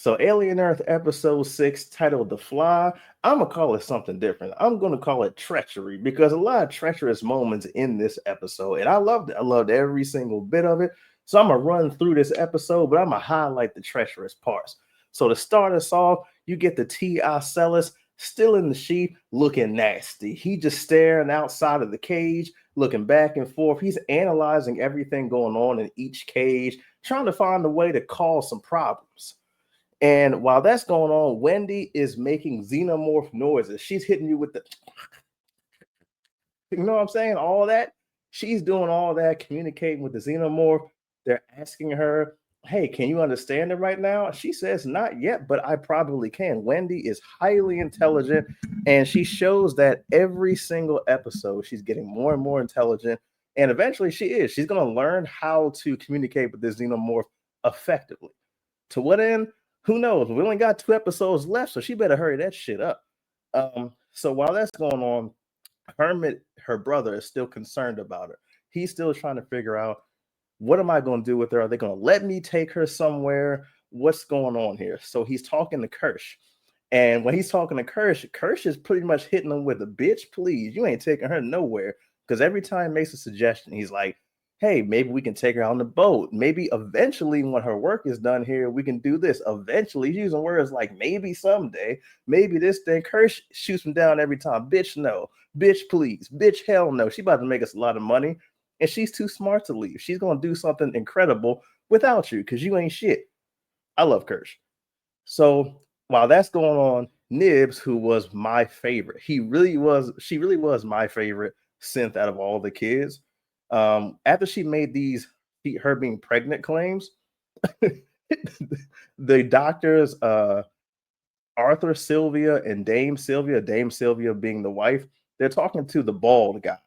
So Alien Earth episode 6 titled The Fly. I'm gonna call it something different. I'm gonna call it Treachery because a lot of treacherous moments in this episode, and I loved it. I loved every single bit of it. So I'm gonna run through this episode, but I'm gonna highlight the treacherous parts. So to start us off, you get the T.I. Celis still in the sheet looking nasty. He just staring outside of the cage, looking back and forth. He's analyzing everything going on in each cage, trying to find a way to cause some problems. And while that's going on, Wendy is making xenomorph noises. She's hitting you with the, you know what I'm saying? All that. She's doing all that, communicating with the xenomorph. They're asking her, hey, can you understand it right now? She says, not yet, but I probably can. Wendy is highly intelligent, and she shows that every single episode, she's getting more and more intelligent. And eventually she is. She's going to learn how to communicate with this xenomorph effectively. To what end? Who knows? We only got 2 episodes left, so she better hurry that shit up. So while that's going on, Hermit, her brother, is still concerned about her. He's still trying to figure out, what am I going to do with her? Are they going to let me take her somewhere? What's going on here? So he's talking to Kirsch. And when he's talking to Kirsch, Kirsch is pretty much hitting him with a bitch, please. You ain't taking her nowhere. Because every time he makes a suggestion, he's like, hey, maybe we can take her on the boat. Maybe eventually, when her work is done here, we can do this. Eventually, he's using words like maybe someday, maybe this thing. Kirsch shoots him down every time. Bitch, no. Bitch, please. Bitch, hell no. She about to make us a lot of money, and she's too smart to leave. She's going to do something incredible without you because you ain't shit. I love Kirsch. So while that's going on, Nibs, who was my favorite, she really was my favorite synth out of all the kids. After she made her being pregnant claims, the doctors, Arthur, Sylvia, and Dame Sylvia being the wife, they're talking to the bald guy.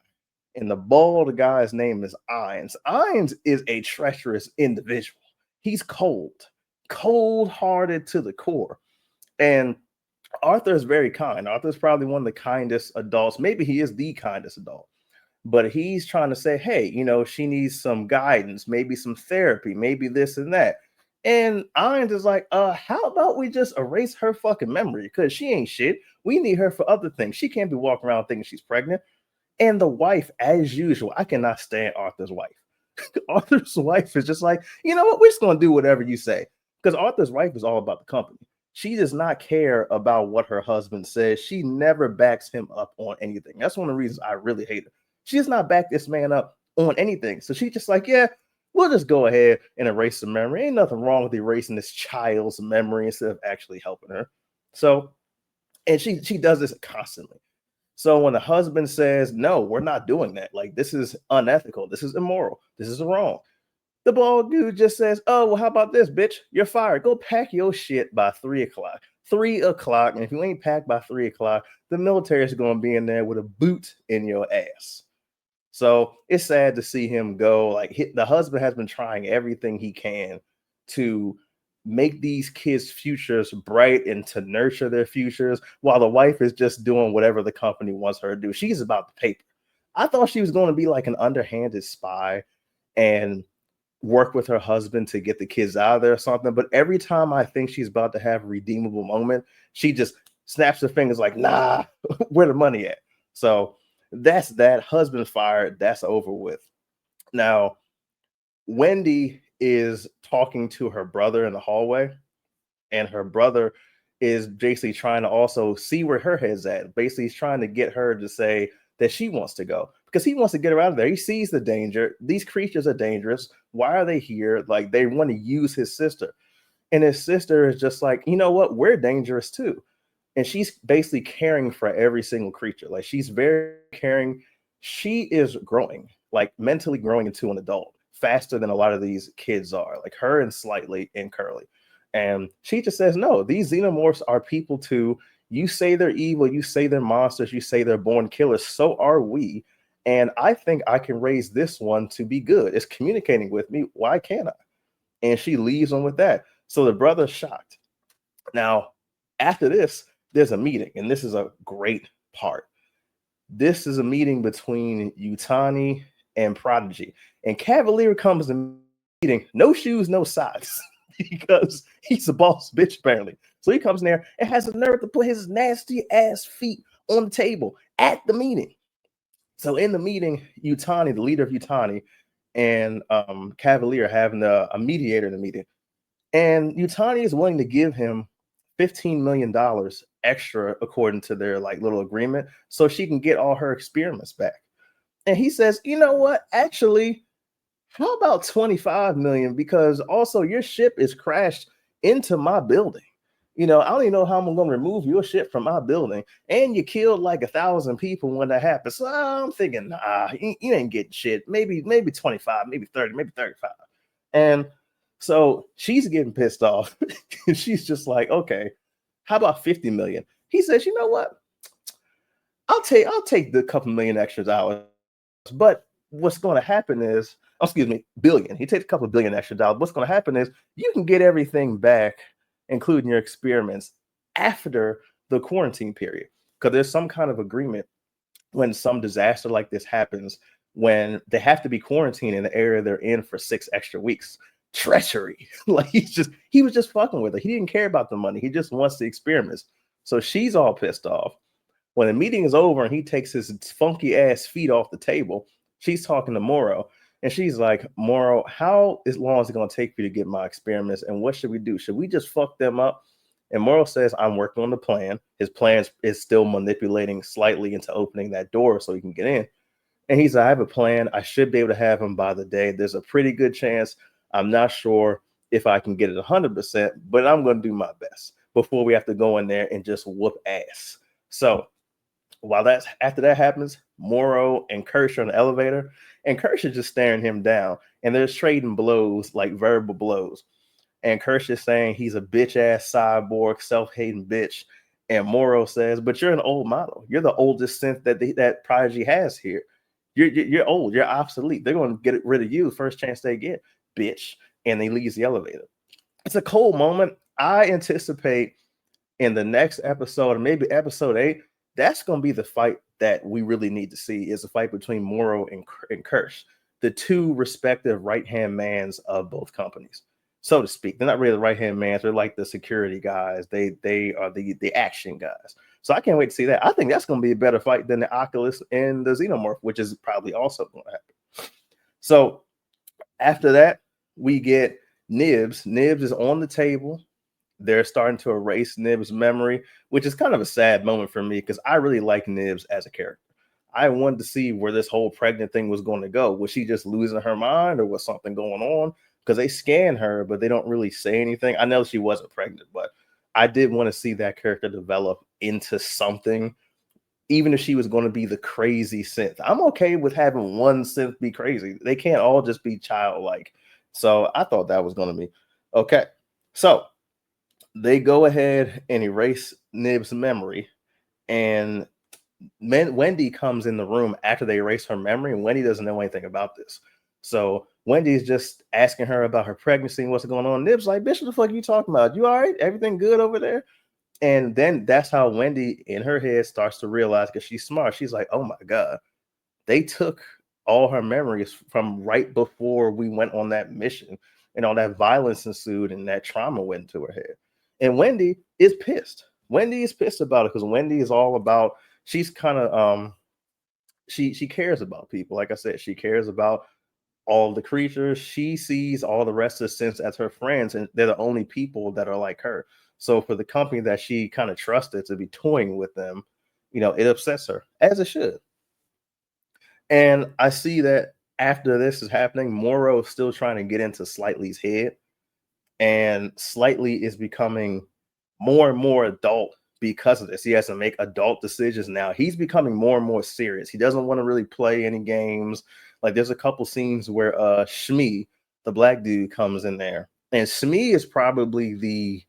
And the bald guy's name is Ines. Ines is a treacherous individual. He's cold-hearted to the core. And Arthur is very kind. Arthur's probably one of the kindest adults. Maybe he is the kindest adult. But he's trying to say, hey, she needs some guidance, maybe some therapy, maybe this and that. And Ines is like, how about we just erase her fucking memory? Because she ain't shit. We need her for other things. She can't be walking around thinking she's pregnant. And the wife, as usual, I cannot stand Arthur's wife. Arthur's wife is just like, you know what? We're just going to do whatever you say. Because Arthur's wife is all about the company. She does not care about what her husband says. She never backs him up on anything. That's one of the reasons I really hate her. She does not back this man up on anything. So she's just like, yeah, we'll just go ahead and erase the memory. Ain't nothing wrong with erasing this child's memory instead of actually helping her. So, and she does this constantly. So when the husband says, no, we're not doing that, like, this is unethical, this is immoral, this is wrong, the bald dude just says, oh, well, how about this, bitch? You're fired. Go pack your shit by 3 o'clock. 3 o'clock. And if you ain't packed by 3 o'clock, the military is going to be in there with a boot in your ass. So it's sad to see him go. Like, the husband has been trying everything he can to make these kids' futures bright and to nurture their futures, while the wife is just doing whatever the company wants her to do. She's about the paper. I thought she was going to be like an underhanded spy and work with her husband to get the kids out of there or something. But every time I think she's about to have a redeemable moment, she just snaps her fingers like, nah, where the money at? So that's that. Husband fired. That's over with. Now, Wendy is talking to her brother in the hallway, and her brother is basically trying to also see where her head's at. Basically, he's trying to get her to say that she wants to go because he wants to get her out of there. He sees the danger. These creatures are dangerous. Why are they here? Like, they want to use his sister. And his sister is just like, you know what? We're dangerous too. And she's basically caring for every single creature. Like, she's very caring. She is growing, like mentally growing into an adult faster than a lot of these kids are, like her and Slightly and Curly. And she just says, no, these xenomorphs are people too. You say they're evil, you say they're monsters, you say they're born killers, so are we. And I think I can raise this one to be good. It's communicating with me. Why can't I? And she leaves them with that. So the brother's shocked. Now, after this, there's a meeting, and this is a great part. This is a meeting between Utani and Prodigy. And Cavalier comes to the meeting, no shoes, no socks. because he's a boss bitch, apparently. So he comes in there and has the nerve to put his nasty ass feet on the table at the meeting. So in the meeting, Utani, the leader of Utani, and Cavalier having a mediator in the meeting. And Utani is willing to give him $15 million extra according to their like little agreement so she can get all her experiments back. And he says, you know what? Actually, how about 25 million? Because also your ship is crashed into my building. I don't even know how I'm going to remove your ship from my building. And you killed like 1,000 people when that happened. So I'm thinking, nah, you ain't getting shit. Maybe 25, maybe 30, maybe 35. And so she's getting pissed off. She's just like, okay, how about 50 million? He says, you know what? I'll take the couple million extra dollars. But what's going to happen is, billion. He takes a couple of billion extra dollars. What's going to happen is you can get everything back, including your experiments, after the quarantine period. Because there's some kind of agreement when some disaster like this happens, when they have to be quarantined in the area they're in for 6 extra weeks. Treachery. Like he was just fucking with her. He didn't care about the money. He just wants the experiments. So she's all pissed off. When the meeting is over and he takes his funky ass feet off the table, she's talking to Moro. And she's like, Moro, how long is it going to take for you to get my experiments? And what should we do? Should we just fuck them up? And Moro says, I'm working on the plan. His plan is still manipulating slightly into opening that door so he can get in. And he's like, I have a plan. I should be able to have him by the day. There's a pretty good chance. I'm not sure if I can get it 100%, but I'm going to do my best before we have to go in there and just whoop ass. So after that happens, Moro and Kirsch are in the elevator, and Kirsch is just staring him down, and they're trading blows, like verbal blows. And Kirsch is saying he's a bitch ass cyborg, self-hating bitch. And Moro says, but you're an old model. You're the oldest synth that Prodigy has here. You're old. You're obsolete. They're going to get rid of you first chance they get, bitch. And they leaves the elevator. It's a cold moment. I anticipate in the next episode, or maybe episode 8, that's going to be the fight that we really need to see, is a fight between Moro and Kirsch, the two respective right-hand mans of both companies, so to speak. They're not really the right-hand mans. They're like the security guys. They are the action guys. So I can't wait to see that. I think that's going to be a better fight than the Oculus and the Xenomorph, which is probably also going to happen. So after that, we get Nibs. Nibs is on the table. They're starting to erase Nibs' memory, which is kind of a sad moment for me because I really like Nibs as a character. I wanted to see where this whole pregnant thing was going to go. Was she just losing her mind, or was something going on? Because they scan her, but they don't really say anything. I know she wasn't pregnant, but I did want to see that character develop into something, even if she was going to be the crazy synth. I'm okay with having one synth be crazy. They can't all just be childlike. So I thought that was going to be okay. So they go ahead and erase Nib's memory, and Wendy comes in the room after they erase her memory, and Wendy doesn't know anything about this. So Wendy's just asking her about her pregnancy and what's going on. Nib's like, bitch, what the fuck are you talking about? You all right? Everything good over there? And then that's how Wendy in her head starts to realize, because she's smart. She's like, oh my God, they took all her memories from right before we went on that mission, and all that violence ensued and that trauma went into her head. And Wendy is pissed. Wendy is pissed about it because Wendy is all about, she's kind of she cares about people. Like I said, she cares about all the creatures. She sees all the rest of the synths as her friends, and they're the only people that are like her. So for the company that she kind of trusted to be toying with them, it upsets her, as it should. And I see that after this is happening, Moro is still trying to get into Slightly's head, and Slightly is becoming more and more adult because of this. He has to make adult decisions now. He's becoming more and more serious. He doesn't want to really play any games. Like there's a couple scenes where Shmi, the black dude, comes in there, and Shmi is probably the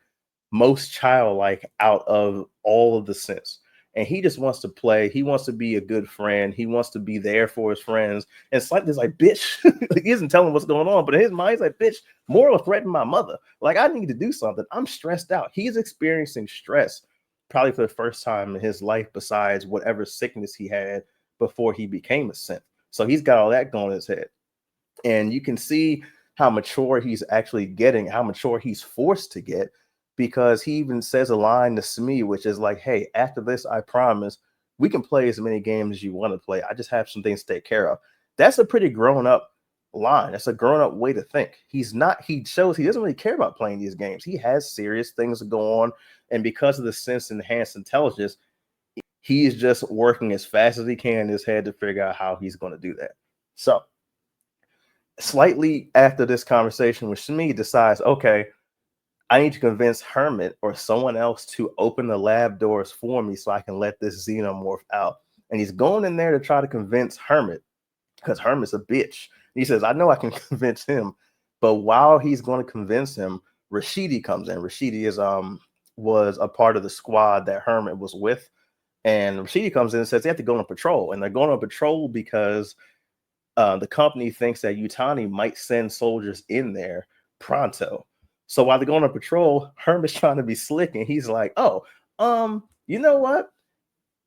most childlike out of all of the synths. And he just wants to play. He wants to be a good friend. He wants to be there for his friends. And Slightly's like, bitch, he isn't telling what's going on, but in his mind, he's like, bitch, Moro threatened my mother. Like, I need to do something. I'm stressed out. He's experiencing stress probably for the first time in his life, besides whatever sickness he had before he became a synth. So he's got all that going in his head. And you can see how mature he's actually getting, how mature he's forced to get, because he even says a line to Smee, which is like, hey, after this, I promise we can play as many games as you want to play. I just have some things to take care of. That's a pretty grown up line. That's a grown up way to think. He shows he doesn't really care about playing these games. He has serious things to go on. And because of the sense enhanced intelligence, he's just working as fast as he can in his head to figure out how he's going to do that. So, slightly after this conversation with Smee, decides, okay, I need to convince Hermit or someone else to open the lab doors for me so I can let this xenomorph out. And he's going in there to try to convince Hermit, because Hermit's a bitch. He says, I know I can convince him. But while he's going to convince him, Rashidi comes in. Rashidi was a part of the squad that Hermit was with. And Rashidi comes in and says they have to go on patrol. And they're going on patrol because the company thinks that Yutani might send soldiers in there pronto. So while they're going on patrol, Hermit's trying to be slick, and he's like, "Oh, you know what?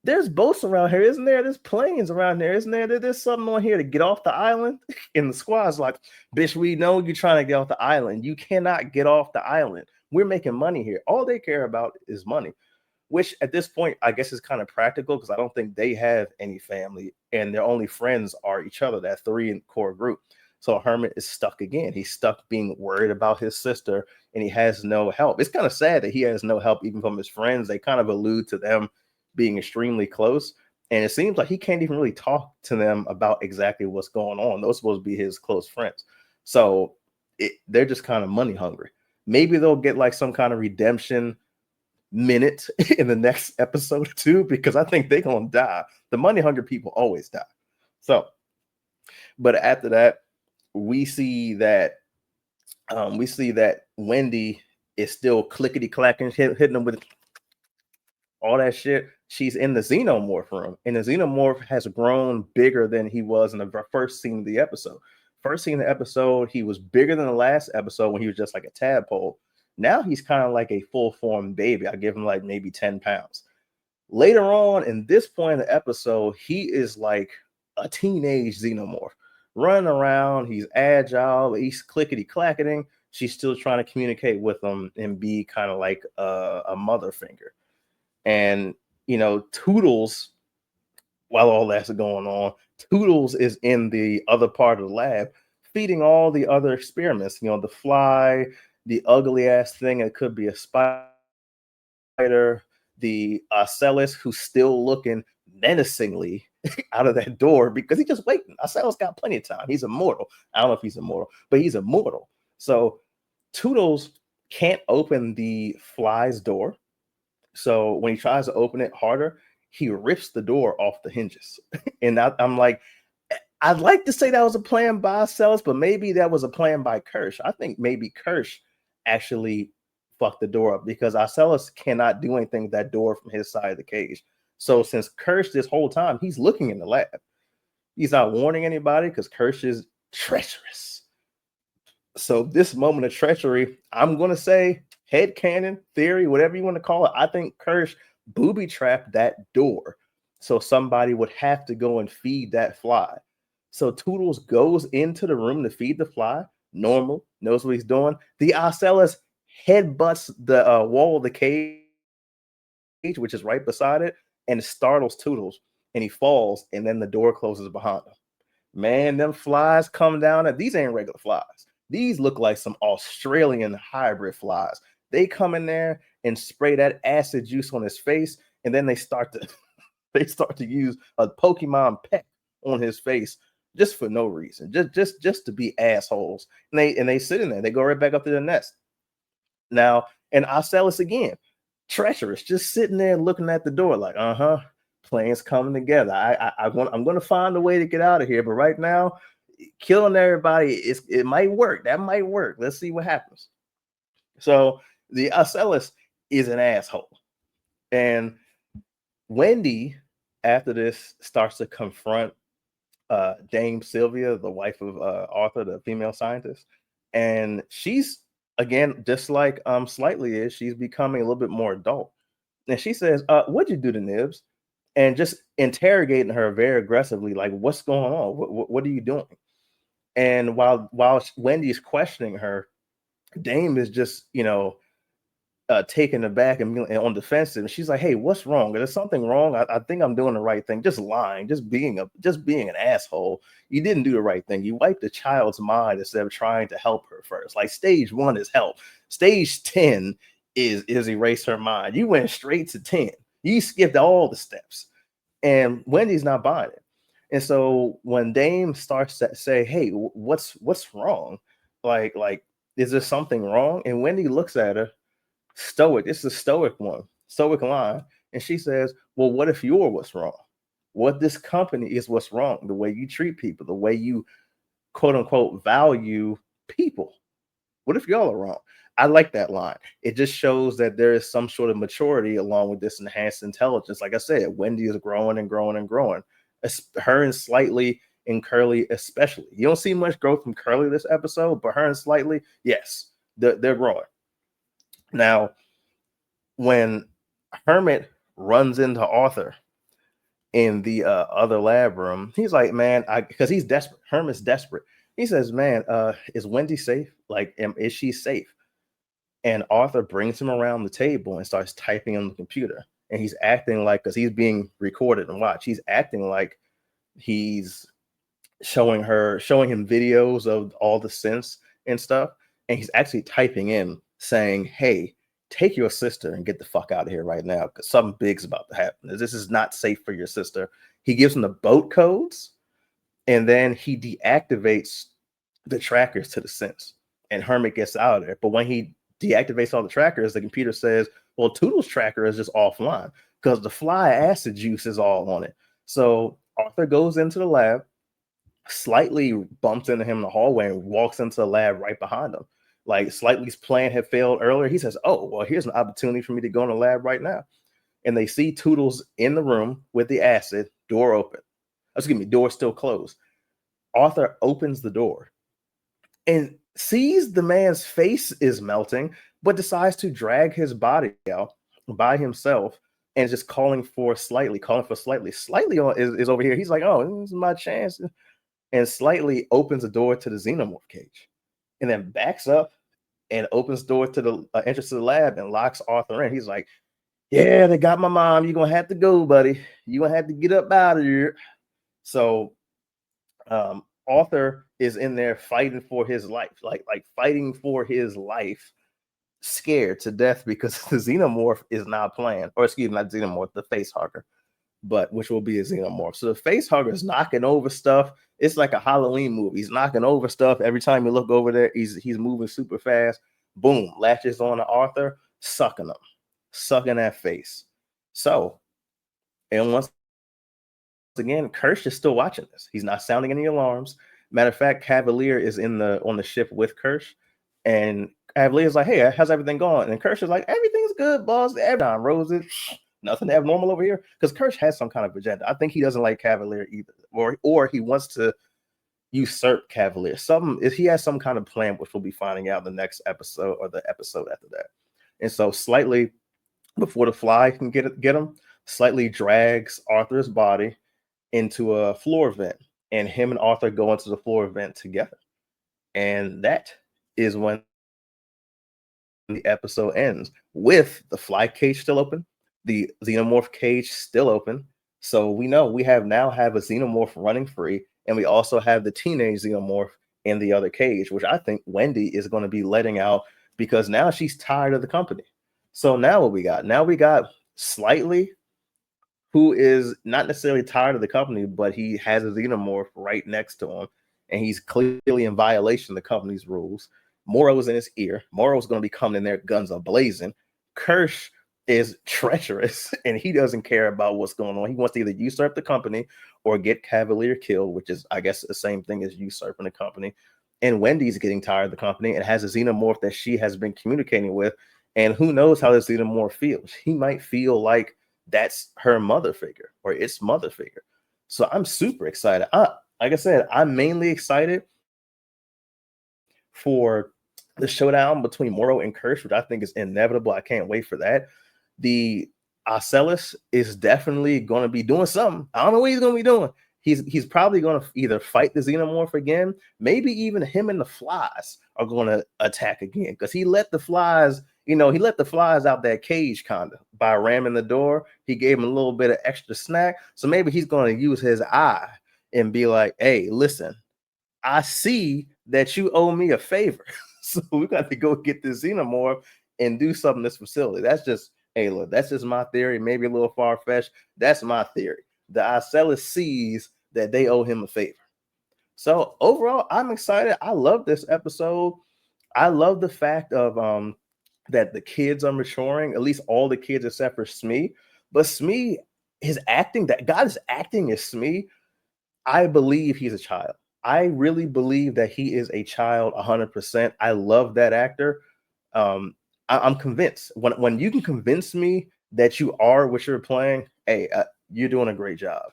There's boats around here, isn't there? There's planes around there, isn't there? There's something on here to get off the island." And the squad's like, "Bitch, we know you're trying to get off the island. You cannot get off the island. We're making money here. All they care about is money." Which at this point, I guess is kind of practical, because I don't think they have any family, and their only friends are each other, that three in core group. So Hermit is stuck again. He's stuck being worried about his sister, and he has no help. It's kind of sad that he has no help even from his friends. They kind of allude to them being extremely close, and it seems like he can't even really talk to them about exactly what's going on. Those are supposed to be his close friends. So they're just kind of money hungry. Maybe they'll get like some kind of redemption minute in the next episode too, because I think they're gonna die. The money hungry people always die. So, but after that, we see that Wendy is still clickety clacking, hitting them with all that shit. She's in the xenomorph room, and the xenomorph has grown bigger than he was in the first scene of the episode. First scene of the episode, he was bigger than the last episode when he was just like a tadpole. Now he's kind of like a full-formed baby. I give him like maybe 10 pounds. Later on, in this point in the episode, he is like a teenage xenomorph, running around. He's agile. He's clickety clacketing. She's still trying to communicate with him and be kind of like a mother figure. And Toodles, while all that's going on, Toodles is in the other part of the lab, feeding all the other experiments. The fly, the ugly ass thing that could be a spider, the Ocellus, who's still looking menacingly out of that door because he's just waiting. Ocellus got plenty of time. He's immortal. I don't know if he's immortal, but he's immortal. So Toodles can't open the fly's door. So when he tries to open it harder, he rips the door off the hinges. And I'm like, I'd like to say that was a plan by Ocellus, but maybe that was a plan by Kirsch. I think maybe Kirsch actually fucked the door up, because Ocellus cannot do anything with that door from his side of the cage. So since Kirsch this whole time, he's looking in the lab. He's not warning anybody because Kirsch is treacherous. So this moment of treachery, I'm going to say headcanon, theory, whatever you want to call it, I think Kirsch booby trapped that door. So somebody would have to go and feed that fly. So Toodles goes into the room to feed the fly. Normal, knows what he's doing. The Ocellus headbutts the wall of the cage, which is right beside it, and startles Toodles. And he falls, and then the door closes behind him. Man, them flies come down. And these ain't regular flies. These look like some Australian hybrid flies. They come in there and spray that acid juice on his face, and then they start to use a Pokemon peck on his face just for no reason, just to be assholes. And they sit in there. They go right back up to the nest. Now, and Ocellus again, treacherous, just sitting there looking at the door like, plans coming together. I'm going to find a way to get out of here, but right now, killing everybody, it might work. That might work. Let's see what happens. So the Ocellus is an asshole, and Wendy, after this, starts to confront Dame Sylvia, the wife of Arthur, the female scientist, and she's again just like Slightly is. She's becoming a little bit more adult, and she says, "What'd you do to Nibs?" And just interrogating her very aggressively, like, "What's going on? What are you doing?" And while Wendy's questioning her, Dame is just, taken aback and on defensive. And she's like, "Hey, what's wrong? Is there something wrong? I think I'm doing the right thing. Just lying, just being an asshole. You didn't do the right thing. You wiped the child's mind instead of trying to help her first. Like stage 1 is help. Stage 10 is erase her mind. You went straight to 10. You skipped all the steps." And Wendy's not buying it. And so when Dame starts to say, "Hey, what's wrong? Like, is there something wrong?" And Wendy looks at her stoic. It's the stoic line. And she says, "Well, what if you're what's wrong? What this company is what's wrong? The way you treat people, the way you quote unquote value people. What if y'all are wrong?" I like that line. It just shows that there is some sort of maturity along with this enhanced intelligence. Like I said, Wendy is growing and growing and growing. Her and Slightly and Curly, especially. You don't see much growth from Curly this episode, but her and Slightly, yes, they're growing. Now, when Hermit runs into Arthur in the other lab room, he's like, "Man, because he's desperate. Hermit's desperate." He says, "Man, is Wendy safe? Like, is she safe?" And Arthur brings him around the table and starts typing on the computer. And he's acting like, because he's being recorded and watched, he's acting like he's showing him videos of all the synths and stuff. And he's actually typing in saying, "Hey, take your sister and get the fuck out of here right now, because something big's about to happen. This is not safe for your sister." He gives him the boat codes, and then he deactivates the trackers to the synths. And Hermit gets out of there. But when he deactivates all the trackers, the computer says, "Well, Toodle's tracker is just offline because the fly acid juice is all on it." So Arthur goes into the lab, Slightly bumps into him in the hallway and walks into the lab right behind him. Like Slightly's plan had failed earlier. He says, "Oh, well, here's an opportunity for me to go in the lab right now." And they see Toodles in the room with the acid, door open. Excuse me, door still closed. Arthur opens the door and sees the man's face is melting, but decides to drag his body out by himself and just calling for Slightly. Slightly is over here. He's like, "Oh, this is my chance." And Slightly opens the door to the xenomorph cage and then backs up and opens the door to the entrance to the lab and locks Arthur in. He's like, "Yeah, they got my mom. You're going to have to go, buddy. You're going to have to get up out of here." So Arthur is in there fighting for his life, like fighting for his life, scared to death because the xenomorph is not playing, or excuse me, not xenomorph, the facehugger, but which will be a xenomorph. So the facehugger is knocking over stuff. It's like a Halloween movie. He's knocking over stuff. Every time you look over there, he's moving super fast. Boom, latches on to Arthur, sucking that face. So, and once again, Kirsch is still watching this. He's not sounding any alarms. Matter of fact, Cavalier is on the ship with Kirsch, and Cavalier's like, "Hey, how's everything going?" And Kirsch is like, "Everything's good, boss. Everything roses. Nothing abnormal over here." Because Kirsch has some kind of agenda. I think he doesn't like Cavalier either, or he wants to usurp Cavalier. He has some kind of plan, which we'll be finding out in the next episode or the episode after that. And so, slightly before the fly can get him, Slightly drags Arthur's body into a floor vent, and him and Arthur go into the floor vent together. And that is when the episode ends, with the fly cage still open, the xenomorph cage still open. So we know we now have a xenomorph running free, and we also have the teenage xenomorph in the other cage, which I think Wendy is going to be letting out because now she's tired of the company. So now what we got? Now we got Slightly, who is not necessarily tired of the company, but he has a xenomorph right next to him, and he's clearly in violation of the company's rules. Morrow's in his ear. Morrow's going to be coming in there, guns are blazing. Kirsch is treacherous, and he doesn't care about what's going on. He wants to either usurp the company or get Cavalier killed, which is, I guess, the same thing as usurping the company. And Wendy's getting tired of the company and has a xenomorph that she has been communicating with. And who knows how this xenomorph feels? He might feel like that's her mother figure or its mother figure. So I'm super excited. Like I said, I'm mainly excited for the showdown between Morrow and Kirsch, which I think is inevitable. I can't wait for that. The Ocellus is definitely going to be doing something. I don't know what he's going to be doing. he's probably going to either fight the xenomorph again, maybe even him and the flies are going to attack again, because he let the flies, he let the flies out that cage kind of by ramming the door. He gave him a little bit of extra snack, so maybe he's going to use his eye and be like, hey, listen, I see that you owe me a favor. So we got to go get this xenomorph and do something in this facility. That's just, hey, look, that's just my theory. Maybe a little far-fetched. That's my theory. The Ocellus sees that they owe him a favor. So overall, I'm excited. I love this episode. I love the fact of that the kids are maturing, at least all the kids except for Smee. But Smee, his acting, that God is acting as Smee, I believe he's a child. I really believe that he is a child 100%. I love that actor. I'm convinced. When you can convince me that you are what you're playing, hey, you're doing a great job.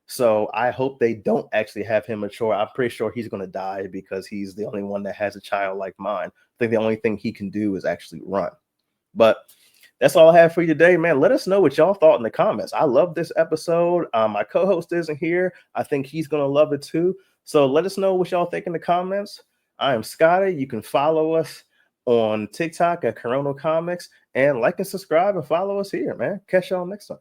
So I hope they don't actually have him mature. I'm pretty sure he's going to die because he's the only one that has a child like mine. I think the only thing he can do is actually run. But that's all I have for you today, man. Let us know what y'all thought in the comments. I love this episode. My co-host isn't here. I think he's going to love it too. So let us know what y'all think in the comments. I am Scotty. You can follow us on TikTok at Kuronocomics, and like and subscribe and follow us here, man. Catch y'all next time.